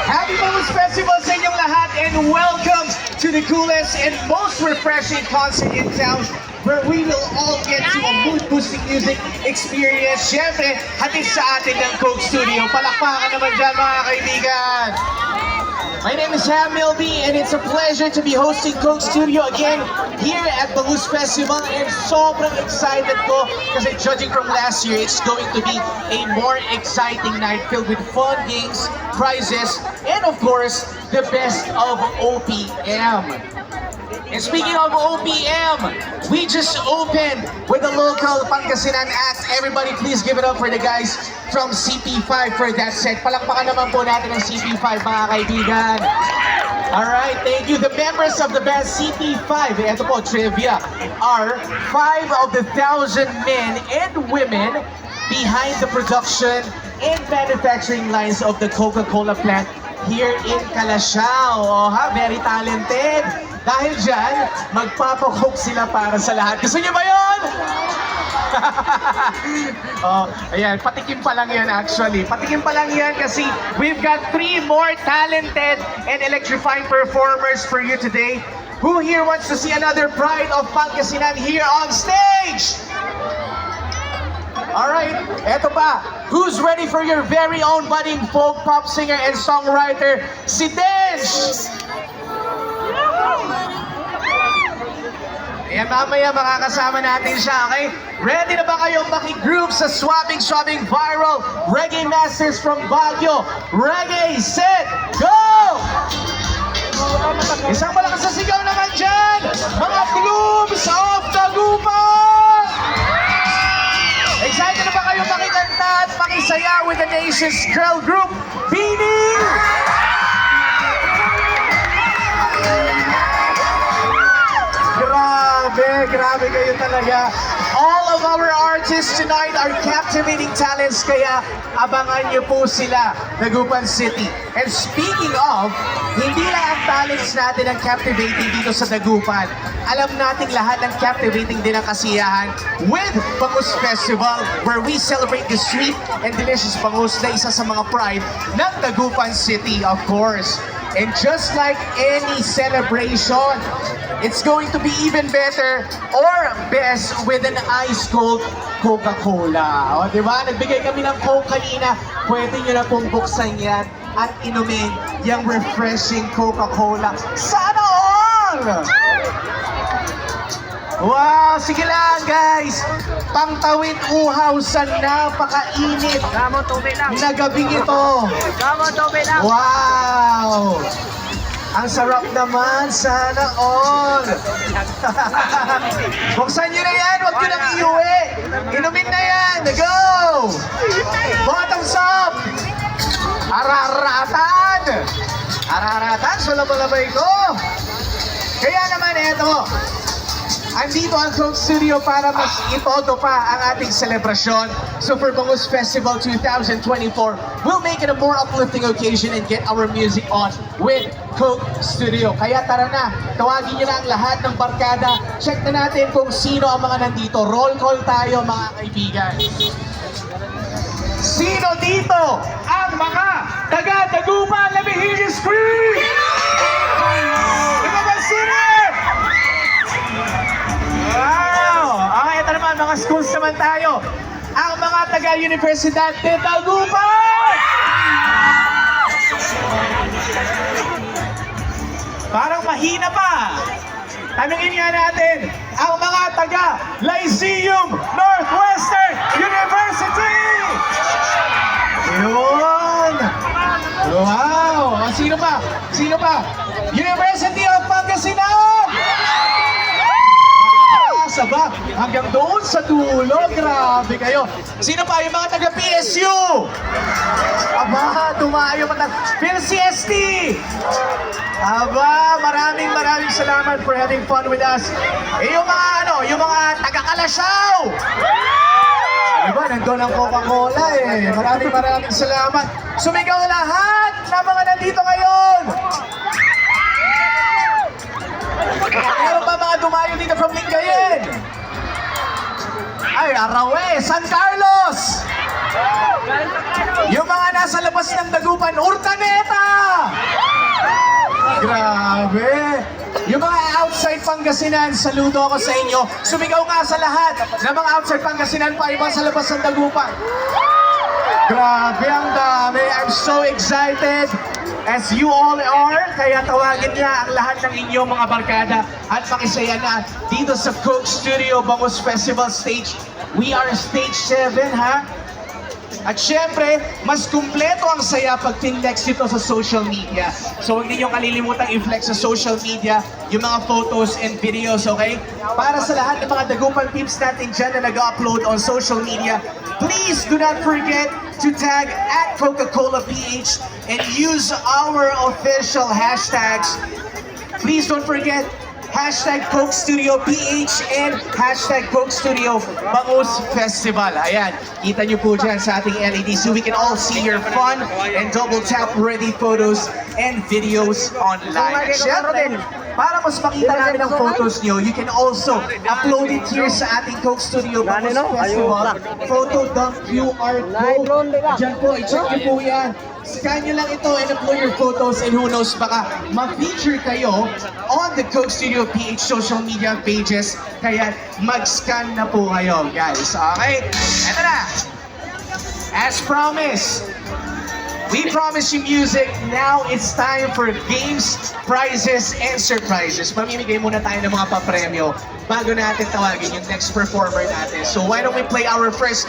Happy Moments Festival sa inyong lahat and welcome to the coolest and most refreshing concert in town where we will all get to a mood-boosting music experience. Siyempre, hatid sa atin ng Coke Studio. Palakpakan naman dyan mga kaibigan. My name is Ham Milby and it's a pleasure to be hosting Coke Studio again here at the Bangus Festival, and sobrang excited ko kasi judging from last year, it's going to be a more exciting night filled with fun games, prizes, and of course, the best of OPM. And speaking of OPM, we just opened with the local Pangasinan act. Everybody please give it up for the guys from CP5 for that set. Palakpakan naman po natin ang CP5 mga kaibigan. Alright, thank you. The members of the band CP5, ito po, trivia, are 5 of the 1,000 men and women behind the production and manufacturing lines of the Coca-Cola plant here in Calasiao. Oh, ha? Very talented. Dahil dyan, magpapakoke sila para sa lahat. Gusto niyo ba yun? Oh, ayan, patikim pa lang yan actually. Patikim pa lang yan kasi we've got 3 more talented and electrifying performers for you today. Who here wants to see another Pride of Pangasinan here on stage? Alright, eto pa. Who's ready for your very own budding folk pop singer and songwriter, si Dench? Ayan, mamaya makakasama natin siya, okay? Ready na ba kayong maki-groove sa swabbing viral reggae masters from Baguio? Reggae, set, go! Isang malakas na sigaw naman dyan! Mga Blooms of Dagupan! Excited na ba kayong makikanta at makisaya with the nation's girl group, Beanie? Grabe kayo talaga. All of our artists tonight are captivating talents, kaya abangan niyo po sila, Dagupan City. And speaking of, hindi lang ang talents natin ang captivating dito sa Dagupan. Alam nating lahat ng captivating din ang kasiyahan with Bangus Festival, where we celebrate the sweet and delicious bangus na isa sa mga pride ng Dagupan City, of course. And just like any celebration, it's going to be even better or best with an ice-cold Coca-Cola. O, di ba? Nagbigay kami ng Coke kanina. Pwede nyo na pong buksan yan at inumin yung refreshing Coca-Cola. Sana all! Wow! Sige lang, guys! Pangtawid uhaw sa napakainit na gabing ito. Wow! Ang sarap naman, sana all! Buksan nyo na yan, huwag nyo nang iuwi! Inumin na yan, go! Bottoms up! Araratan! Araratan, sulabalabay ko! Kaya naman, eto, andito ang Coke Studio para mas itodo pa ang ating selebrasyon. So for Bangus Festival 2024, we'll make it a more uplifting occasion and get our music on with Coke Studio. Kaya tara na, tawagin nyo na ang lahat ng barkada. Check na natin kung sino ang mga nandito. Roll call tayo mga kaibigan. Sino dito ang mga taga-Dagupan? Let me hear you scream! Mga schools naman tayo. Ang mga taga-Universidad de Dagupan! Parang mahina pa. Tanungin nga natin, ang mga taga-Lyceum Northwestern University! Yun! Wow! Sino pa? Sino pa? University of Pangasinan! Saba, hanggang doon sa dulo, grabe kayo. Sino pa? Yung mga taga-PSU! Aba, tumayo mga PLCST! Aba, maraming salamat for having fun with us. Eh, yung mga yung mga taga-Calasiao! Diba, nandun ang Coca-Cola eh. Maraming salamat. Sumigaw lahat na mga nandito ngayon! Meron pa mga dumayo dito from Lingayen? Ay, Arawe, San Carlos! Yung mga nasa labas ng Dagupan, Urdaneta! Pangasinan, saludo ako sa inyo. Sumigaw nga sa lahat ng mga outside Pangasinan pa, iba sa labas ng Dagupan. Grabe ang dami. I'm so excited as you all are. Kaya tawagin niya ang lahat ng inyong mga barkada at makisaya na dito sa Coke Studio Bangus Festival Stage. We are stage 7, ha? At syempre, mas kumpleto ang saya pag pinlex ito sa social media. So huwag ninyong kalilimutang i-flex sa social media yung mga photos and videos, okay? Para sa lahat ng mga Dagupan peeps natin dyan na nag-upload on social media, please do not forget to tag at Coca-Cola PH and use our official hashtags. Please don't forget hashtag Coke Studio PH and hashtag Coke Studio Bangus Festival. Ayan, kita nyo po dyan sa ating LED so we can all see your fun and double tap ready photos and videos online. At syempre, para mas makita namin ang photos nyo, you can also upload it here sa ating Coke Studio Bangus Festival. Photo dump QR code. Diyan po, i-check nyo po yan. Scan nyo lang ito and upload your photos and who knows, baka ma-feature kayo on the Coke Studio PH social media pages. Kaya mag-scan na po kayo, guys. Okay? Eto na! As promised, we promise you music. Now it's time for games, prizes, and surprises. Pamimigay muna tayo ng mga papremyo bago natin tawagin yung next performer natin. So why don't we play our first